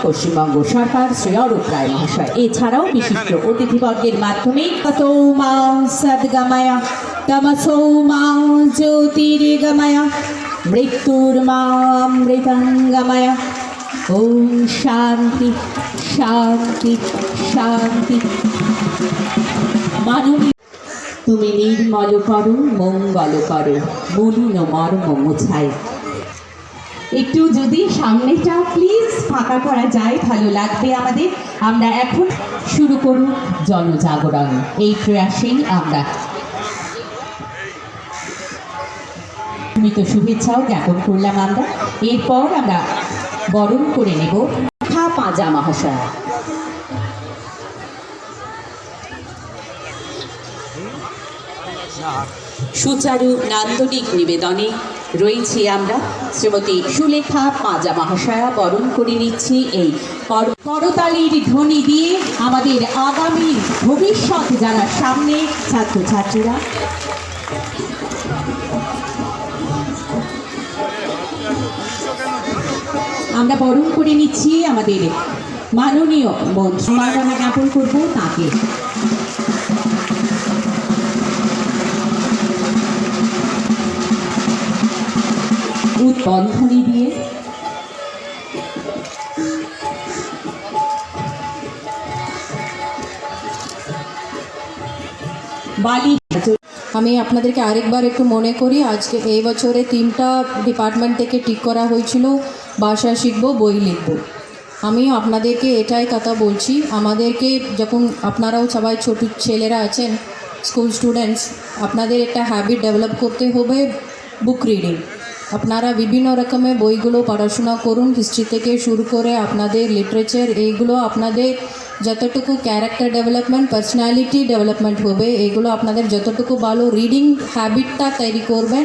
পশ্চিমবঙ্গ সরকার শ্রী অরূপ রায় মহাশয়। এছাড়াও বিশিষ্ট অতিথিবর্গের মাধ্যমে ততো মা সদ্গময়া তমসো মা জ্যোতির্গময়া মৃত্যুর মা মৃতঙ্গময়া। ওম শান্তি শান্তি শান্তি। মানবী তুমি নির্মল করো, মঙ্গল করো, মলিন মর্ম মুছাই। একটু যদি সামনেটা প্লিজ ফাঁকা করা যায় ভালো লাগবে আমাদের। আমরা এখন শুরু করব জনজাগরণ। এই প্রয়াসেই আমরা শুভেচ্ছাও জ্ঞাপন করলাম আমরা। এরপর আমরা বরণ করে নেব পাঁজা মহাশয়। সুচারু নান্দনিক নিবেদনে রয়েছি আমরা। শ্রীমতী সুলেখা পাঁজা মহাশয়া বরণ করে নিচ্ছি এই করতালির ধ্বনি দিয়ে আমাদের আগামী ভবিষ্যৎ যারা সামনে ছাত্রছাত্রীরা। আমরা বরণ করে নিচ্ছি আমাদের মাননীয় মন্ত্রী। আমরা জ্ঞাপন করবো তাকে। উদ্বন্ধনী দিয়ে বালি। আমি আপনাদেরকে আরেকবার একটু মনে করি, আজকে এই বছরে 3টা ডিপার্টমেন্ট থেকে ঠিক করা হয়েছিল ভাষা শিখব, বই লিখব। আমিও আপনাদেরকে এটাই কথা বলছি, আমাদেরকে যখন আপনারাও সবাই ছোট ছেলেরা আছেন, স্কুল স্টুডেন্টস, আপনাদের একটা হ্যাবিট ডেভেলপ করতে হবে বুক রিডিং। আপনারা বিভিন্ন রকমের বইগুলো পড়াশোনা করুন, হিস্ট্রি থেকে শুরু করে আপনাদের লিটারেচার, এইগুলো আপনাদের যতটুকু ক্যারেক্টার ডেভেলপমেন্ট, পার্সোনালিটি ডেভেলপমেন্ট হবে, এগুলো আপনাদের যতটুকু ভালো রিডিং হ্যাবিটটা তৈরি করবেন,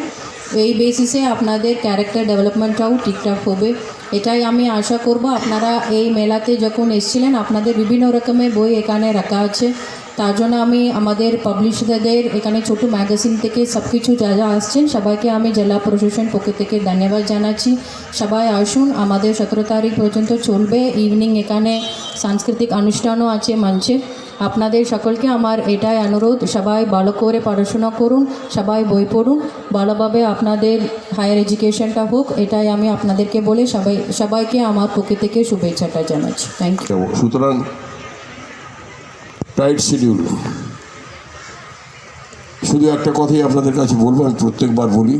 এই বেসিসে আপনাদের ক্যারেক্টার ডেভেলপমেন্টটাও ঠিকঠাক হবে। এটাই আমি আশা করব। আপনারা এই মেলাতে যখন এসেছিলেন, আপনাদের বিভিন্ন রকমের বই এখানে রাখা আছে, তার জন্য আমি আমাদের পাবলিশারদের এখানে ছোটো ম্যাগাজিন থেকে সব কিছু যা যা আসছেন সবাইকে আমি জেলা প্রশাসন পক্ষ থেকে ধন্যবাদ জানাচ্ছি। সবাই আসুন, আমাদের 17 তারিখ পর্যন্ত চলবে ইভিনিং, এখানে সাংস্কৃতিক অনুষ্ঠানও আছে মঞ্চে। আপনাদের সকলকে আমার এটাই অনুরোধ, সবাই ভালো করে পড়াশোনা করুন, সবাই বই পড়ুন, ভালোভাবে আপনাদের হায়ার এডুকেশনটা হোক, এটাই আমি আপনাদেরকে বলে সবাইকে আমার পক্ষ থেকে শুভেচ্ছাটা জানাচ্ছি। Thank you. সুতরাং টাইট শিডিউল। শুধু একটা কথাই আপনাদের কাছে বলবো, আমি প্রত্যেকবার বলি,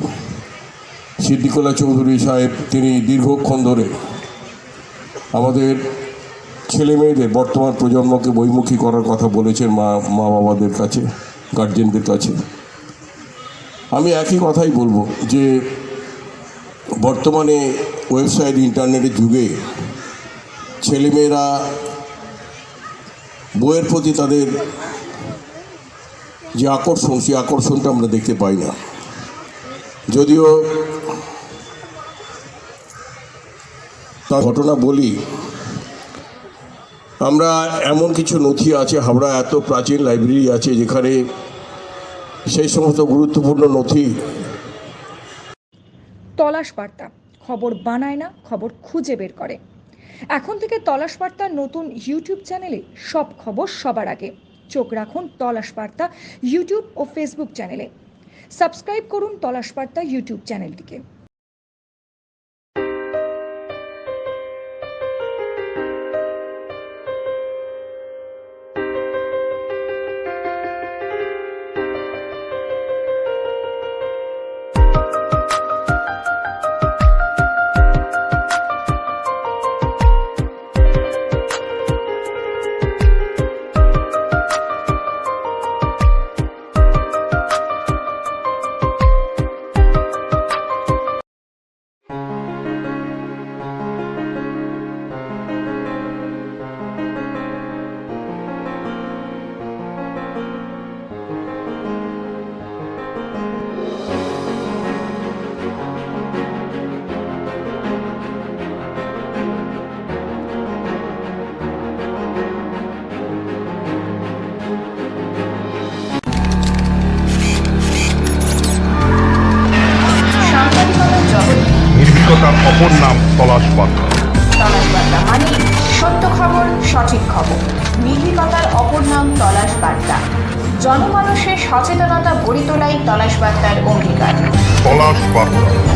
সিদ্দিকুল্লাহ চৌধুরী সাহেব তিনি দীর্ঘক্ষণ ধরে আমাদের ছেলে মেয়েদের, বর্তমান প্রজন্মকে বইমুখী করার কথা বলেছেন মা বাবাদের কাছে, গার্জেনদের কাছে। আমি একই কথাই বলবো যে বর্তমানে ওয়েবসাইট, ইন্টারনেটের যুগে ছেলেমেয়েরা বইয়ের প্রতি তাদের যে আকর্ষণ, সেই আকর্ষণটা আমরা দেখতে পাই না। যদিও তার ঘটনা বলি, আমরা এমন কিছু নথি আছে, হাওড়া এত প্রাচীন লাইব্রেরি আছে যেখানে সেই সমস্ত গুরুত্বপূর্ণ নথি। তলাশ বার্তা, খবর বানায় না, খবর খুঁজে বের করে। এখন থেকে তলাশ বার্তার নতুন ইউটিউব চ্যানেলে সব খবর সবার আগে। চোখ রাখুন তলাশ বার্তা ইউটিউব ও ফেসবুক চ্যানেলে। সাবস্ক্রাইব করুন তলাশ বার্তা ইউটিউব চ্যানেলটিকে। সঠিক খবর। নির্ভীকতার অপর নাম তলাশ বার্তা। জনমানুষের সচেতনতা গড়ে তোলাই তলাশ বার্তার অঙ্গীকার। তলাশ বার্তা।